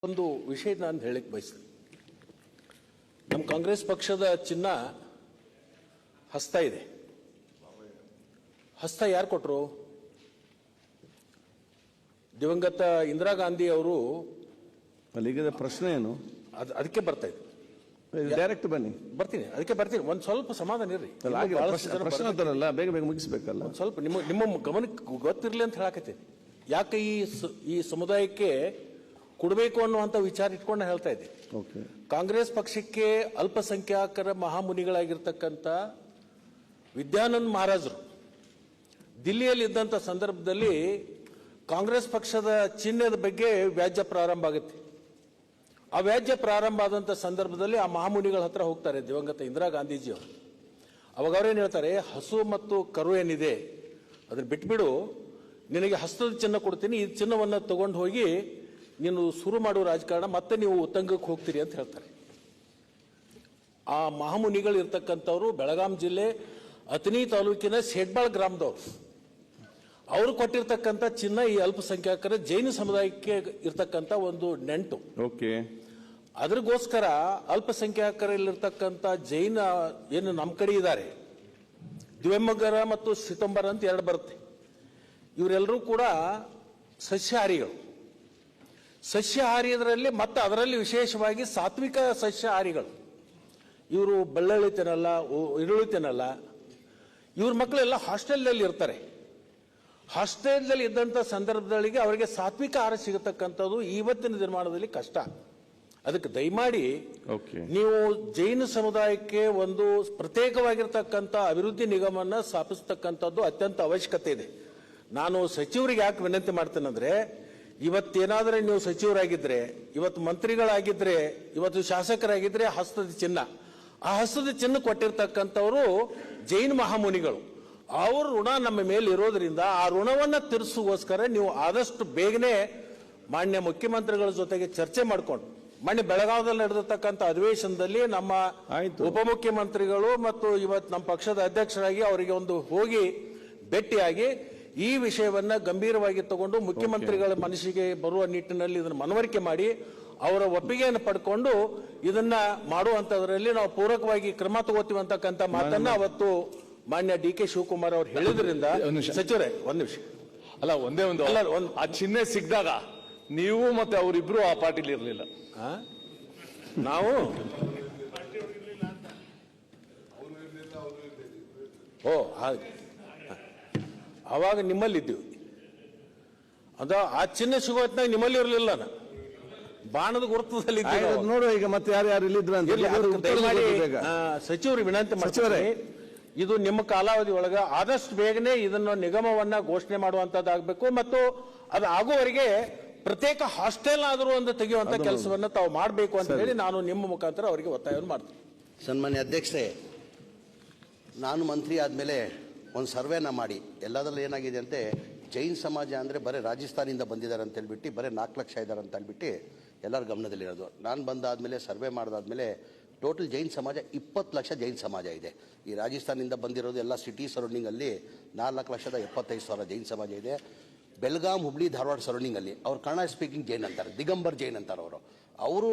ಒಂದು ವಿಷಯ ನಾನು ಹೇಳಕ್ಕೆ ಬಯಸ್ತೀನಿ. ನಮ್ಮ ಕಾಂಗ್ರೆಸ್ ಪಕ್ಷದ ಚಿನ್ನ ಹಸ್ತ ಇದೆ. ಹಸ್ತ ಯಾರು ಕೊಟ್ಟರು? ದಿವಂಗತ ಇಂದಿರಾ ಗಾಂಧಿ ಅವರು. ಅಲ್ಲಿಗೆ ಪ್ರಶ್ನೆ ಏನು? ಅದಕ್ಕೆ ಬರ್ತಾ ಇದೆ. ಡೈರೆಕ್ಟ್ ಬನ್ನಿ. ಬರ್ತೀನಿ, ಅದಕ್ಕೆ ಬರ್ತೀನಿ. ಒಂದು ಸ್ವಲ್ಪ ಸಮಾಧಾನ ಇರ್ರಿ. ಪ್ರಶ್ನೆ ಅಂತಾರಲ್ಲ, ಬೇಗ ಬೇಗ ಮುಗಿಸ್ಬೇಕಲ್ಲ. ಒಂದು ಸ್ವಲ್ಪ ನಿಮ್ಮ ಗಮನಕ್ಕೆ ಗೊತ್ತಿರಲಿ ಅಂತ ಹೇಳಕತ್ತೀನಿ. ಯಾಕೆ ಈ ಸಮುದಾಯಕ್ಕೆ ಕೊಡಬೇಕು ಅನ್ನುವಂಥ ವಿಚಾರ ಇಟ್ಕೊಂಡು ಹೇಳ್ತಾ ಇದ್ದೆ. ಕಾಂಗ್ರೆಸ್ ಪಕ್ಷಕ್ಕೆ ಅಲ್ಪಸಂಖ್ಯಾತರ ಮಹಾಮುನಿಗಳಾಗಿರ್ತಕ್ಕಂಥ ವಿದ್ಯಾನಂದ ಮಹಾರಾಜರು ದಿಲ್ಲಿಯಲ್ಲಿ ಇದ್ದಂಥ ಸಂದರ್ಭದಲ್ಲಿ ಕಾಂಗ್ರೆಸ್ ಪಕ್ಷದ ಚಿಹ್ನೆದ ಬಗ್ಗೆ ವ್ಯಾಜ್ಯ ಪ್ರಾರಂಭ ಆಗುತ್ತೆ. ಆ ವ್ಯಾಜ್ಯ ಪ್ರಾರಂಭ ಆದಂಥ ಸಂದರ್ಭದಲ್ಲಿ ಆ ಮಹಾಮುನಿಗಳ ಹತ್ರ ಹೋಗ್ತಾರೆ ದಿವಂಗತ ಇಂದಿರಾ ಗಾಂಧೀಜಿಯವರು. ಅವಾಗ ಅವ್ರೇನು ಹೇಳ್ತಾರೆ, ಹಸು ಮತ್ತು ಕರು ಏನಿದೆ ಅದನ್ನ ಬಿಟ್ಬಿಡು, ನಿನಗೆ ಹಸ್ತದ ಚಿನ್ನ ಕೊಡ್ತೀನಿ, ಈ ಚಿನ್ನವನ್ನು ತಗೊಂಡು ಹೋಗಿ ನೀನು ಶುರು ಮಾಡುವ ರಾಜಕಾರಣ ಮತ್ತೆ ನೀವು ಉತ್ತಂಗಕ್ಕೆ ಹೋಗ್ತೀರಿ ಅಂತ ಹೇಳ್ತಾರೆ. ಆ ಮಹಾಮುನಿಗಳು ಇರ್ತಕ್ಕಂಥವ್ರು ಬೆಳಗಾಂ ಜಿಲ್ಲೆ ಅಥಣಿ ತಾಲೂಕಿನ ಸೇಡ್ಬಾಳ್ ಗ್ರಾಮದವ್ರು. ಅವರು ಕೊಟ್ಟಿರ್ತಕ್ಕಂಥ ಚಿನ್ನ ಈ ಅಲ್ಪಸಂಖ್ಯಾತರ ಜೈನ ಸಮುದಾಯಕ್ಕೆ ಇರ್ತಕ್ಕಂಥ ಒಂದು ನೆಂಟು. ಅದ್ರಗೋಸ್ಕರ ಅಲ್ಪಸಂಖ್ಯಾತರಲ್ಲಿರ್ತಕ್ಕಂಥ ಜೈನ ಏನು ನಮ್ಮ ಕಡೆ ಇದ್ದಾರೆ, ದ್ವೆಮಗರ ಮತ್ತು ಸಿತಂಬರ ಅಂತ ಎರಡು ಬರುತ್ತೆ. ಇವರೆಲ್ಲರೂ ಕೂಡ ಸಸ್ಯಾಹಾರಿಗಳು. ಸಸ್ಯಾಹಾರಿಯದರಲ್ಲಿ ಮತ್ತು ಅದರಲ್ಲಿ ವಿಶೇಷವಾಗಿ ಸಾತ್ವಿಕ ಸಸ್ಯಾಹಾರಿಗಳು. ಇವರು ಬೆಳ್ಳುಳ್ಳಿ ತಿನ್ನಲ್ಲ, ಈರುಳ್ಳಿ ತಿನ್ನಲ್ಲ. ಇವ್ರ ಮಕ್ಕಳೆಲ್ಲ ಹಾಸ್ಟೆಲ್ನಲ್ಲಿ ಇರ್ತಾರೆ. ಹಾಸ್ಟೆಲ್ನಲ್ಲಿ ಇದ್ದಂಥ ಸಂದರ್ಭದಲ್ಲಿಗೆ ಅವರಿಗೆ ಸಾತ್ವಿಕ ಆಹಾರ ಸಿಗತಕ್ಕಂಥದ್ದು ಇವತ್ತಿನ ದಿನಮಾನದಲ್ಲಿ ಕಷ್ಟ. ಅದಕ್ಕೆ ದಯಮಾಡಿ ನೀವು ಜೈನ ಸಮುದಾಯಕ್ಕೆ ಒಂದು ಪ್ರತ್ಯೇಕವಾಗಿರ್ತಕ್ಕಂಥ ಅಭಿವೃದ್ಧಿ ನಿಗಮವನ್ನು ಸ್ಥಾಪಿಸ್ತಕ್ಕಂಥದ್ದು ಅತ್ಯಂತ ಅವಶ್ಯಕತೆ ಇದೆ. ನಾನು ಸಚಿವರಿಗೆ ಯಾಕೆ ವಿನಂತಿ ಮಾಡ್ತೇನೆಂದ್ರೆ, ಇವತ್ತೇನಾದ್ರೆ ನೀವು ಸಚಿವರಾಗಿದ್ರೆ, ಇವತ್ತು ಮಂತ್ರಿಗಳಾಗಿದ್ರೆ, ಇವತ್ತು ಶಾಸಕರಾಗಿದ್ರೆ ಹಸ್ತದ ಚಿನ್ನ, ಆ ಹಸ್ತದ ಚಿನ್ನ ಕೊಟ್ಟಿರ್ತಕ್ಕಂಥವರು ಜೈನ ಮಹಾಮುನಿಗಳು. ಅವ್ರ ಋಣ ನಮ್ಮ ಮೇಲೆ ಇರೋದ್ರಿಂದ ಆ ಋಣವನ್ನು ತೀರಿಸುಗೋಸ್ಕರ ನೀವು ಆದಷ್ಟು ಬೇಗನೆ ಮಾನ್ಯ ಮುಖ್ಯಮಂತ್ರಿಗಳ ಜೊತೆಗೆ ಚರ್ಚೆ ಮಾಡಿಕೊಂಡು, ಮಾನ್ಯ ಬೆಳಗಾವದಲ್ಲಿ ನಡೆದಿರ್ತಕ್ಕಂಥ ಅಧಿವೇಶನದಲ್ಲಿ ನಮ್ಮ ಉಪಮುಖ್ಯಮಂತ್ರಿಗಳು ಮತ್ತು ಇವತ್ತು ನಮ್ಮ ಪಕ್ಷದ ಅಧ್ಯಕ್ಷರಾಗಿ ಅವರಿಗೆ ಒಂದು ಹೋಗಿ ಭೇಟಿಯಾಗಿ ಈ ವಿಷಯವನ್ನ ಗಂಭೀರವಾಗಿ ತಗೊಂಡು ಮುಖ್ಯಮಂತ್ರಿಗಳ ಮನಸ್ಸಿಗೆ ಬರುವ ನಿಟ್ಟಿನಲ್ಲಿ ಇದನ್ನು ಮನವರಿಕೆ ಮಾಡಿ ಅವರ ಒಪ್ಪಿಗೆಯನ್ನು ಪಡ್ಕೊಂಡು ಇದನ್ನ ಮಾಡುವಂತದ್ರಲ್ಲಿ ನಾವು ಪೂರಕವಾಗಿ ಕ್ರಮ ತಗೋತೀವಿ ಅಂತಕ್ಕಂಥ ಮಾತನ್ನ ಅವತ್ತು ಮಾನ್ಯ ಡಿ.ಕೆ. ಶಿವಕುಮಾರ್ ಅವರು ಹೇಳಿದ್ರಿಂದ ಸಚಿವರೇ ಒಂದು ನಿಮಿಷ ಅಲ್ಲ, ಒಂದೇ ಒಂದು ಅಲ್ಲ, ಆ ಚಿಹ್ನೆ ಸಿಕ್ಕಿದಾಗ ನೀವು ಮತ್ತೆ ಅವರಿಬ್ರು ಆ ಪಾರ್ಟಿಲಿ ಇರಲಿಲ್ಲ. ನಾವು ಅವಾಗ ನಿಮ್ಮಲ್ಲಿದ್ದೀವಿ. ಅದ ಆ ಚಿಹ್ನೆ ಸಿಗೋ ಹೊತ್ನಾಗ ನಿಮ್ಮಲ್ಲಿ ಇರಲಿಲ್ಲ. ಬಾಣದ ಗುರುತದಲ್ಲಿ ನೋಡುವ ಈಗ ಮತ್ತೆ ಯಾರು ಇಲ್ಲಿದ್ರು ಸಚಿವರು ವಿನಂತಿ ಮಾಡ್ತಾರೆ. ಇದು ನಿಮ್ಮ ಕಾಲಾವಧಿ ಒಳಗ ಆದಷ್ಟು ಬೇಗನೆ ಇದನ್ನು ನಿಗಮವನ್ನ ಘೋಷಣೆ ಮಾಡುವಂತದ್ದಾಗಬೇಕು ಮತ್ತು ಅದು ಆಗುವವರೆಗೆ ಪ್ರತ್ಯೇಕ ಹಾಸ್ಟೆಲ್ ಆದರೂ ಒಂದು ತೆಗೆಯುವಂತ ಕೆಲಸವನ್ನ ತಾವು ಮಾಡಬೇಕು ಅಂತ ಹೇಳಿ ನಾನು ನಿಮ್ಮ ಮುಖಾಂತರ ಅವರಿಗೆ ಒತ್ತಾಯವನ್ನು ಮಾಡ್ತೀನಿ. ಸನ್ಮಾನ್ಯ ಅಧ್ಯಕ್ಷರೇ, ನಾನು ಮಂತ್ರಿ ಆದಮೇಲೆ ಒಂದು ಸರ್ವೆನ ಮಾಡಿ ಎಲ್ಲದರಲ್ಲಿ ಏನಾಗಿದೆ ಅಂತೆ, ಜೈನ್ ಸಮಾಜ ಅಂದರೆ ಬರೀ ರಾಜಸ್ಥಾನಿಂದ ಬಂದಿದ್ದಾರೆ ಅಂತ ಹೇಳ್ಬಿಟ್ಟು ಬರೀ 4 ಲಕ್ಷ ಇದ್ದಾರೆ ಅಂತ ಹೇಳ್ಬಿಟ್ಟು ಎಲ್ಲರ ಗಮನದಲ್ಲಿರೋದು. ನಾನು ಬಂದಾದಮೇಲೆ ಸರ್ವೆ ಮಾಡಿದಾದ್ಮೇಲೆ ಟೋಟಲ್ ಜೈನ್ ಸಮಾಜ 20 ಲಕ್ಷ ಜೈನ್ ಸಮಾಜ ಇದೆ. ಈ ರಾಜಸ್ಥಾನದಿಂದ ಬಂದಿರೋದು ಎಲ್ಲ ಸಿಟಿ ಸರೌಂಡಿಂಗಲ್ಲಿ 4,75,000 ಜೈನ್ ಸಮಾಜ ಇದೆ. ಬೆಳಗಾಂ, ಹುಬ್ಳಿ, ಧಾರವಾಡ ಸರೌಂಡಿಂಗಲ್ಲಿ ಅವ್ರು ಕನ್ನಡ ಸ್ಪೀಕಿಂಗ್ ಜೈನ್ ಅಂತಾರೆ, ದಿಗಂಬರ್ ಜೈನ್ ಅಂತಾರೆ. ಅವರು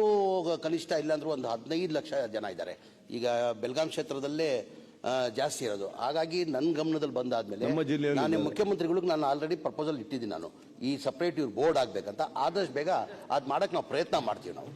ಕನಿಷ್ಠ ಇಲ್ಲಾಂದ್ರೂ ಒಂದು 15 ಲಕ್ಷ ಜನ ಇದ್ದಾರೆ. ಈಗ ಬೆಳಗಾಂ ಕ್ಷೇತ್ರದಲ್ಲೇ ಜಾಸ್ತಿ ಇರೋದು. ಹಾಗಾಗಿ ನನ್ನ ಗಮನದಲ್ಲಿ ಬಂದಾದ್ಮೇಲೆ ನಾನು ಮುಖ್ಯಮಂತ್ರಿಗಳಿಗೆ ನಾನು ಆಲ್ರೆಡಿ ಪ್ರಪೋಸಲ್ ಇಟ್ಟಿದ್ದೀನಿ. ನಾನು ಈ ಸಪ್ರೇಟ್ ಇವ್ರು ಬೋರ್ಡ್ ಆಗ್ಬೇಕಂತ ಆದಷ್ಟು ಬೇಗ ಅದ್ ಮಾಡಕ್ ನಾವು ಪ್ರಯತ್ನ ಮಾಡ್ತೀವಿ ನಾವು.